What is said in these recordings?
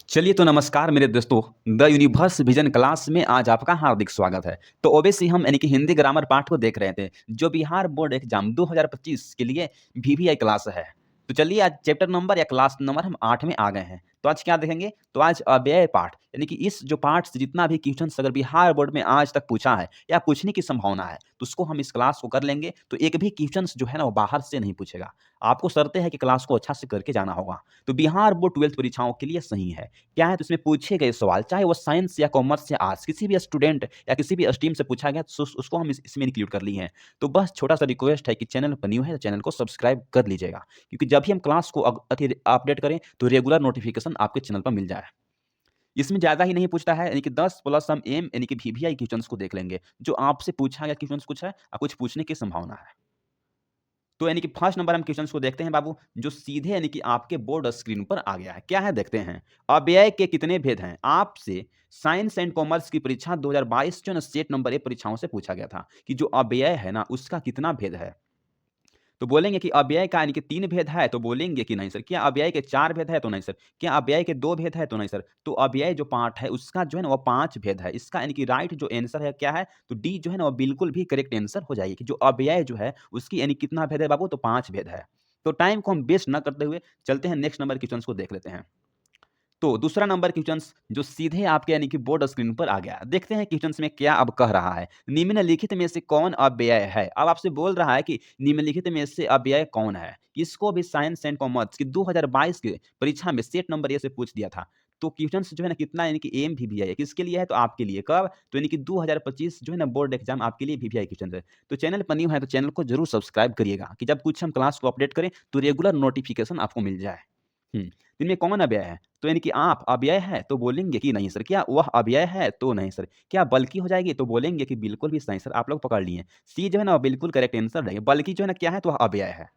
चलिए तो नमस्कार मेरे दोस्तों, द यूनिवर्स विजन क्लास में आज आपका हार्दिक स्वागत है। तो ओबीसी हम यानी कि हिंदी ग्रामर पाठ को देख रहे थे, जो बिहार बोर्ड एग्जाम 2025 के लिए वीवीआई क्लास है। तो चलिए आज चैप्टर नंबर या क्लास नंबर हम 8 में आ गए हैं। तो आज क्या देखेंगे? तो आज अव्यय पाठ यानी कि इस जो पाठ से जितना भी क्वेश्चंस अगर बिहार बोर्ड में आज तक पूछा है या पूछने की संभावना है, तो उसको हम इस क्लास को कर लेंगे। तो एक भी क्वेश्चंस जो है ना वो बाहर से नहीं पूछेगा। आपको शर्तें है कि क्लास को अच्छा से करके जाना होगा। तो बिहार बोर्ड 12th परीक्षाओं के लिए सही है। क्या है तो इसमें पूछे गए सवाल चाहे वो साइंस या कॉमर्स या आर्ट्स किसी भी स्टूडेंट या किसी भी स्ट्रीम से पूछा गया तो उसको हम इसमें इंक्लूड कर लिए हैं। तो बस छोटा सा रिक्वेस्ट है कि चैनल पर न्यू है तो चैनल को सब्सक्राइब कर लीजिएगा, क्योंकि जब भी हम क्लास को अपडेट करें तो रेगुलर नोटिफिकेशन आपके चैनल पर मिल जाए। इसमें ज़्यादा ही नहीं पूछता है, यानी कि 10 प्लस हम एम यानी कि वीवीआई क्वेश्चंस को देख लेंगे, जो आपसे पूछा गया क्वेश्चंस कुछ है और कुछ पूछने की संभावना है। तो यानी कि फर्स्ट नंबर हम क्वेश्चंस को देखते हैं बाबू, जो सीधे यानी कि आपके बोर्ड स्क्रीन पर आ गया है। क्या है देखते हैं। अव्यय के कितने भेद हैं? आपसे साइंस एंड कॉमर्स की परीक्षा 2022 जो ना सेट नंबर ए परीक्षाओं से पूछा गया था कि जो अव्यय है ना उसका कितना भेद है। तो बोलेंगे कि अव्यय का यानी कि 3 भेद है, तो बोलेंगे कि नहीं सर। क्या अव्यय के 4 भेद है? तो नहीं सर। क्या अव्यय के 2 भेद है? तो नहीं सर। तो अव्यय जो पार्ट है उसका जो है ना वो 5 भेद है। इसका यानी कि राइट जो आंसर है क्या है? तो डी जो है ना वो बिल्कुल भी करेक्ट आंसर हो जाएगी कि जो अव्यय जो है उसकी यानी कितना भेद है बाबू? तो 5 भेद है। तो टाइम को हम वेस्ट ना करते हुए चलते हैं नेक्स्ट नंबर क्वेश्चंस को देख लेते हैं। तो दूसरा नंबर क्वेश्चंस जो सीधे आपके यानी कि बोर्ड स्क्रीन पर आ गया। देखते हैं क्वेश्चंस में क्या अब कह रहा है। निम्नलिखित में से कौन अव्यय है? अब आपसे बोल रहा है कि निम्नलिखित में से अव्यय कौन है? इसको भी साइंस एंड कॉमर्स की 2022 की परीक्षा में सेट नंबर ए से पूछ दिया था। तो क्वेश्चंस जो है ना कितना यानी कि एम वीवीआई है, किसके लिए है? तो आपके लिए। कब? तो यानी कि 2025 जो है ना बोर्ड एग्जाम आपके लिए वीवीआई क्वेश्चन है। तो चैनल पर न्यू है तो चैनल को जरूर सब्सक्राइब करिएगा कि जब कुछ हम क्लास को अपडेट करें तो रेगुलर नोटिफिकेशन आपको मिल जाए। इनमें कौन अव्यय है? तो यानी कि आप अव्यय है तो बोलेंगे कि नहीं सर। क्या वह अव्यय है? तो नहीं सर। क्या बल्कि हो जाएगी? तो बोलेंगे कि बिल्कुल भी नहीं सर। आप लोग पकड़ लिए। सी जो है ना वो बिल्कुल करेक्ट आंसर रहेगा। बल्कि जो है ना क्या है? तो वह अव्यय है।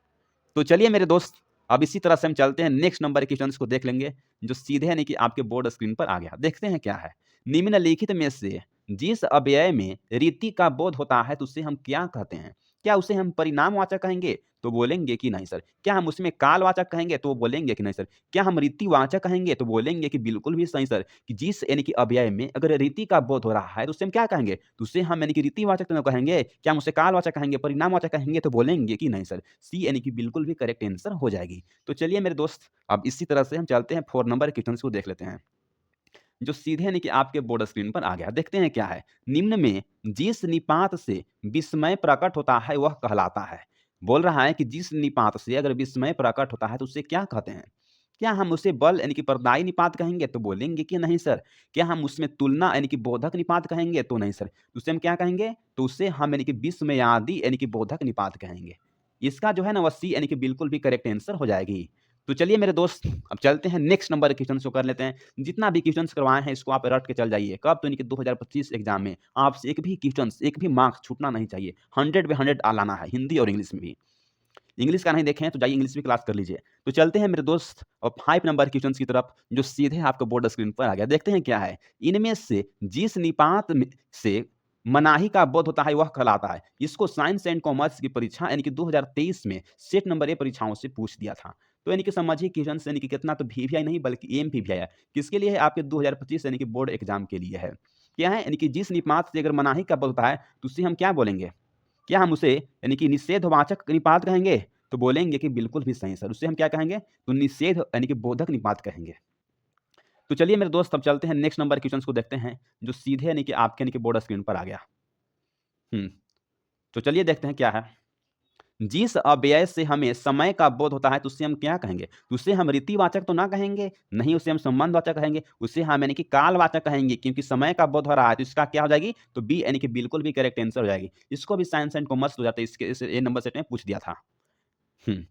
तो चलिए मेरे दोस्त, अब इसी तरह से हम चलते हैं नेक्स्ट नंबर के क्वेश्चंस को देख लेंगे, जो सीधे यानी कि आपके बोर्ड स्क्रीन पर आ गया। देखते हैं क्या है। निम्नलिखित में से जिस अव्यय में रीति का बोध होता है तो उसे हम क्या कहते हैं? क्या उसे हम परिणामवाचक कहेंगे? तो बोलेंगे कि नहीं सर। क्या हम उसमें कालवाचक कहेंगे? तो बोलेंगे कि नहीं सर। क्या हम रीतिवाचक कहेंगे? तो बोलेंगे कि बिल्कुल भी सही सर, कि जिस यानी कि अव्यय में अगर रीति का बोध हो रहा है तो उसे हम क्या कहेंगे? तो उसे हम यानी कि रीतिवाचक तो नहीं कहेंगे। क्या हम उसे कालवाचक कहेंगे, परिणामवाचक कहेंगे? तो बोलेंगे कि नहीं सर। सी यानी कि बिल्कुल भी करेक्ट आंसर हो जाएगी। तो चलिए मेरे दोस्त, अब इसी तरह से हम चलते हैं 4 नंबर क्वेश्चंस को देख लेते हैं, जो सीधे यानी कि आपके बोर्ड स्क्रीन पर आ गया। देखते हैं क्या है। निम्न में जिस निपात से विस्मय प्रकट होता है वह कहलाता है। बोल रहा है कि जिस निपात से अगर विस्मय प्रकट होता है तो उसे क्या कहते हैं? क्या हम उसे बल यानी कि परदायी निपात कहेंगे? तो बोलेंगे कि नहीं सर। क्या हम उसमें तुलना यानी कि बोधक निपात कहेंगे? तो नहीं सर। तो उसे हम क्या कहेंगे? तो उसे हम यानी कि विस्मयादि यानी कि बोधक निपात कहेंगे। इसका जो है ना वह सी यानी कि बिल्कुल भी करेक्ट आंसर हो जाएगी। तो चलिए मेरे दोस्त, अब चलते हैं नेक्स्ट नंबर क्वेश्चन को कर लेते हैं। जितना भी क्वेश्चंस करवाए हैं इसको आप रट के चल जाइए। कब? तो इनके 2025 एग्जाम में आपसे एक भी क्वेश्चंस, एक भी मार्क्स छूटना नहीं चाहिए। 100 पे 100 लाना है, हिंदी और इंग्लिश में भी। इंग्लिश का नहीं देखें तो जाइए इंग्लिश भी क्लास कर लीजिए। तो चलते हैं मेरे दोस्त और 5 नंबर क्वेश्चंस की तरफ, जो सीधे आपको बोर्ड स्क्रीन पर आ गया। देखते हैं क्या है। इनमें से जिस निपात में से मनाही का बोध होता है वह कहलाता है। इसको साइंस एंड कॉमर्स की परीक्षा यानी कि 2023 में सेट नंबर ए परीक्षाओं से पूछ दिया था। तो यानी कि समझिए क्वेश्चन यानी कि कितना तो वीवीआई नहीं बल्कि एम वीवीआई है। किसके लिए है? आपके 2025 यानी कि बोर्ड एग्जाम के लिए है। क्या है? यानी कि जिस निपात से अगर मनाही का बोध होता है तो उसे हम क्या बोलेंगे? क्या हम उसे यानी कि निषेधवाचक निपात कहेंगे? तो बोलेंगे कि बिल्कुल भी सही सर। उससे हम क्या कहेंगे? तो निषेध यानी कि बोधक निपात कहेंगे। तो चलिए मेरे दोस्त, अब चलते हैं नेक्स्ट नंबर क्वेश्चंस को देखते हैं, जो सीधे यानी कि आपके यानी कि बोर्ड स्क्रीन पर आ गया। हुँ, तो चलिए देखते हैं क्या है। जिस अव्यय से हमें समय का बोध होता है तो उसे हम क्या कहेंगे? तो उसे हम रीतिवाचक तो ना कहेंगे, नहीं उसे हम संबंधवाचक कहेंगे, उसे हम यानी कि कालवाचक कहेंगे, क्योंकि समय का बोध हो रहा है तो इसका क्या हो जाएगी? तो बी यानी कि बिल्कुल भी करेक्ट आंसर हो जाएगी। इसको भी साइंस एंड कॉमर्स हो जाता है, इसके इस ए नंबर सेट में पूछ दिया था। हुँ।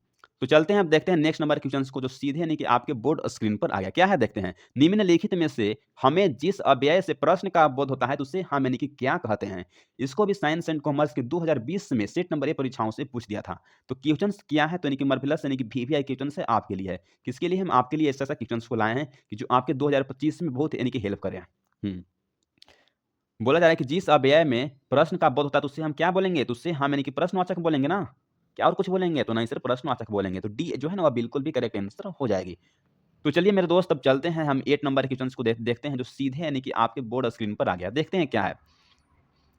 तो चलते हैं, अब देखते हैं नेक्स्ट नंबर क्वेश्चंस को, जो सीधे यानी कि आपके बोर्ड स्क्रीन पर आ गया। क्या है देखते हैं। निम्नलिखित में से हमें जिस अव्यय से प्रश्न का बोध होता है तो उसे हम यानी कि क्या कहते हैं? इसको भी साइंस एंड कॉमर्स के 2020 में सेट नंबर ए परीक्षाओं से पूछ दिया था। तो क्वेश्चंस क्या है? तो यानी कि मार्वेलस यानी कि वीवीआई क्वेश्चंस है आपके लिए है। किसके लिए? हम आपके लिए ऐसा-ऐसा क्वेश्चंस को लाए हैं कि जो आपके 2025 में बहुत यानी कि हेल्प करें। हुँ। बोला जा रहा है कि जिस अव्यय में प्रश्न का बोध होता है तो उससे हम क्या बोलेंगे? तो उससे हम यानी कि प्रश्नवाचक बोलेंगे ना? क्या और कुछ बोलेंगे? तो नहीं सर, प्रश्नवाचक बोलेंगे। तो डी जो है ना वह बिल्कुल भी करेक्ट आंसर हो जाएगी। तो चलिए मेरे दोस्त अब चलते हैं हम 8 नंबर के क्वेश्चंस को देखते हैं जो सीधे यानी कि आपके बोर्ड स्क्रीन पर आ गया। देखते हैं क्या है।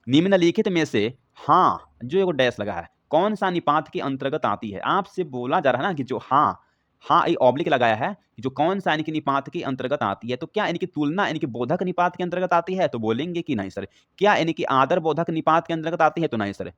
निम्नलिखित में से हाँ, जो एगो डैश लगा है, कौन-सा निपात के अंतर्गत आती है? आपसे बोला जा रहा है ना कि जो हाँ, हाँ ये ऑब्लिक लगाया है, जो कौन-सा यानी कि निपात के अंतर्गत आती है, तो क्या यानी कि तुलना यानी कि बोधक निपात के अंतर्गत आती है? तो बोलेंगे कि नहीं सर। क्या यानी कि आदर बोधक निपात के अंतर्गत आती है? तो नहीं सर।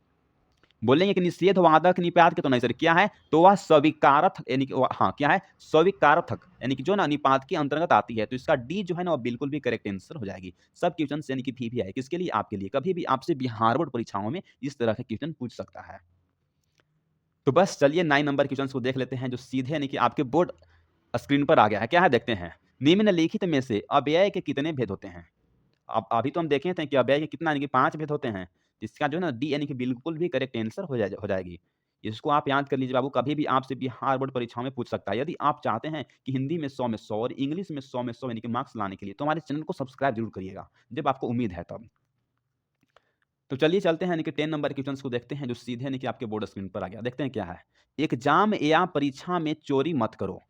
बोलेंगे कि निषेध वादक निपात के तो नहीं सर। क्या है? तो वह स्वीकारक यानी कि हाँ, क्या है? स्वीकारक यानी कि जो ना निपात के अंतर्गत आती है। तो इसका डी जो है ना वो बिल्कुल भी करेक्ट आंसर हो जाएगी। सब क्वेश्चंस यानी कि पीवीआई किसके लिए? आपके लिए। कभी भी आपसे बिहार बोर्ड परीक्षाओं में इस तरह के क्वेश्चन पूछ सकता है। तो बस चलिए 9 नंबर क्वेश्चंस को देख लेते हैं जो सीधे यानी कि आपके बोर्ड स्क्रीन पर आ गया है। क्या है? देखते हैं। निम्नलिखित में से अव्यय के कितने भेद होते हैं? अब अभी तो हम देखे थे कि अव्यय के कितना यानी कि 5 भेद होते हैं। इसका जो है ना डी यानी कि बिल्कुल भी करेक्ट आंसर हो जाएगी। इसको आप याद कर लीजिए बाबू, कभी भी आपसे बिहार बोर्ड परीक्षाओं में पूछ सकता है। यदि आप चाहते हैं कि हिंदी में 100 और इंग्लिश में 100 यानी कि मार्क्स लाने के लिए, तो हमारे चैनल को सब्सक्राइब ज़रूर करिएगा, जब आपको उम्मीद है तब। तो चलिए चलते हैं यानी कि 10 नंबर के क्वेश्चंस को देखते हैं जो सीधे यानी कि आपके बोर्ड स्क्रीन पर आ गया। देखते हैं क्या है। एग्ज़ाम या परीक्षा में चोरी मत करो।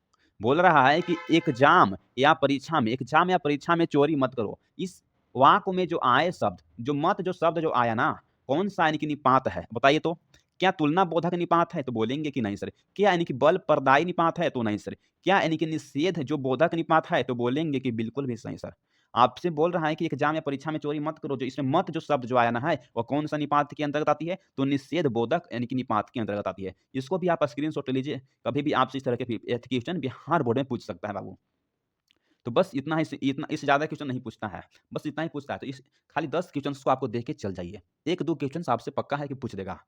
बोल रहा है कि एग्ज़ाम या परीक्षा में चोरी मत करो। इस वाक्य में जो आए शब्द, जो शब्द जो आया ना, कौन-सा यानी कि निपात है? बताइए तो। क्या तुलना बोधक निपात है? तो बोलेंगे कि नहीं सर। क्या यानी कि बल प्रदायी निपात है? तो नहीं सर। क्या यानी कि निषेध जो बोधक निपात है? तो बोलेंगे कि बिल्कुल भी सही सर। आपसे बोल रहा है कि एग्जाम या परीक्षा में चोरी मत करो। जो इसमें मत जो शब्द जो आया ना है, वह कौन-सा निपात के अंतर्गत आती है? तो निषेध बोधक यानी कि निपात के अंतर्गत आती है। इसको भी आप स्क्रीनशॉट ले लीजिए। कभी भी आपसे इस तरह के क्वेश्चन बिहार बोर्ड में पूछ सकता है बाबू। तो बस इतना ही, इतना इससे ज़्यादा क्वेश्चन नहीं पूछता है। बस इतना ही पूछता है। तो इस खाली 10 क्वेश्चन्स को आपको देख के चल जाइए। 1-2 क्वेश्चन्स आपसे पक्का है कि पूछ देगा।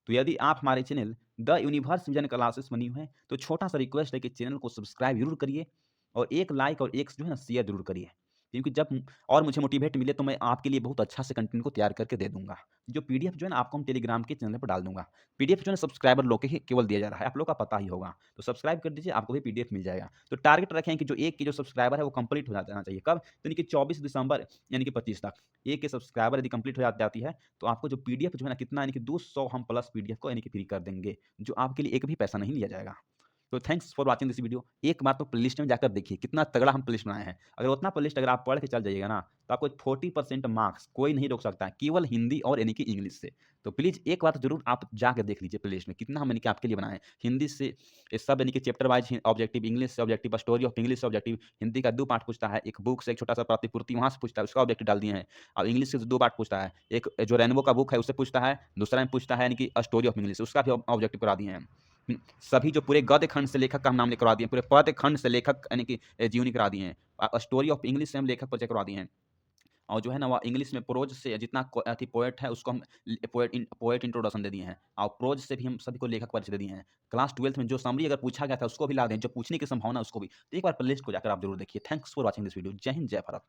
तो यदि आप हमारे channel the universe vision classes में न्यू हैं, तो छोटा-सा रिक्वेस्ट है कि चैनल को सब्सक्राइब ज़रूर करिए और एक लाइक और एक जो है ना शेयर ज़रूर करिए। क्योंकि जब और मुझे मोटिवेट मिले तो मैं आपके लिए बहुत अच्छा से कंटेंट को तैयार करके दे दूँगा। जो पीडीएफ जो है ना आपको हम टेलीग्राम के चैनल पर डाल दूँगा। पीडीएफ जो है ना सब्सक्राइबर लोग के ही केवल दिया जा रहा है, आप लोग का पता ही होगा। तो सब्सक्राइब कर दीजिए, आपको भी पीडीएफ मिल जाएगा। तो टारगेट रखें कि जो 1 के जो सब्सक्राइबर है वो कंप्लीट हो जाना चाहिए। कब? तो यानी कि 24 दिसंबर यानी कि 25 तक। 1 के सब्सक्राइबर यदि कंप्लीट हो जाती है, तो आपको जो पीडीएफ जो है ना कितना यानी कि 200 हम प्लस पीडीएफ को यानी कि फ्री कर देंगे, जो आपके लिए एक भी पैसा नहीं लिया जाएगा। तो thanks for watching this video. एक बार तो प्लेलिस्ट में जाकर देखिए कितना तगड़ा हम प्लेलिस्ट बनाए हैं। अगर उतना प्लेलिस्ट अगर आप पढ़ के चल जाइएगा ना, तो आपको 40% मार्क्स कोई नहीं रोक सकता है, केवल हिंदी और यानी कि इंग्लिश से। तो प्लीज़ एक बार तो ज़रूर आप जाके देख लीजिए प्लेलिस्ट में कितना हम यानी कि आपके लिए बनाए हैं। हिंदी से ये सब यानी कि चैप्टर वाइज़ ऑब्जेक्टिव, इंग्लिश से ऑब्जेक्टिव, स्टोरी ऑफ इंग्लिश से ऑब्जेक्टिव, हिंदी का 2 पार्ट पूछता है, एक बुक से एक छोटा-सा प्रतिपूर्ति वहाँ से पूछता है, उसका ऑब्जेक्टिव डाल दिए हैं। और इंग्लिश से 2 पार्ट पूछता है, एक जो रेनबो का बुक है उससे पूछता है, दूसरा में पूछता है यानी कि स्टोरी ऑफ इंग्लिश, उसका भी ऑब्जेक्टिव करा दिए हैं। सभी जो पूरे गद्य खंड से लेखक का हम नाम करवा दिए, पूरे पद्य खंड से लेखक यानी कि जीवनी करा दिए हैं। स्टोरी ऑफ इंग्लिश से हम लेखक परिचय करवा दिए हैं। और जो है ना, वह इंग्लिश में प्रोज से जितना पोएट है उसको हम पोएट इंट्रोडक्शन दे दिए हैं। और प्रोज से भी हम सभी को लेखक परिचय दे दिए हैं। क्लास 12th में जो समरी अगर पूछा गया था उसको भी ला दें, जो पूछने की संभावना है उसको भी। तो एक बार प्लेलिस्ट को जाकर आप जरूर देखिए। Thanks for watching this video. जय हिंद, जय भारत।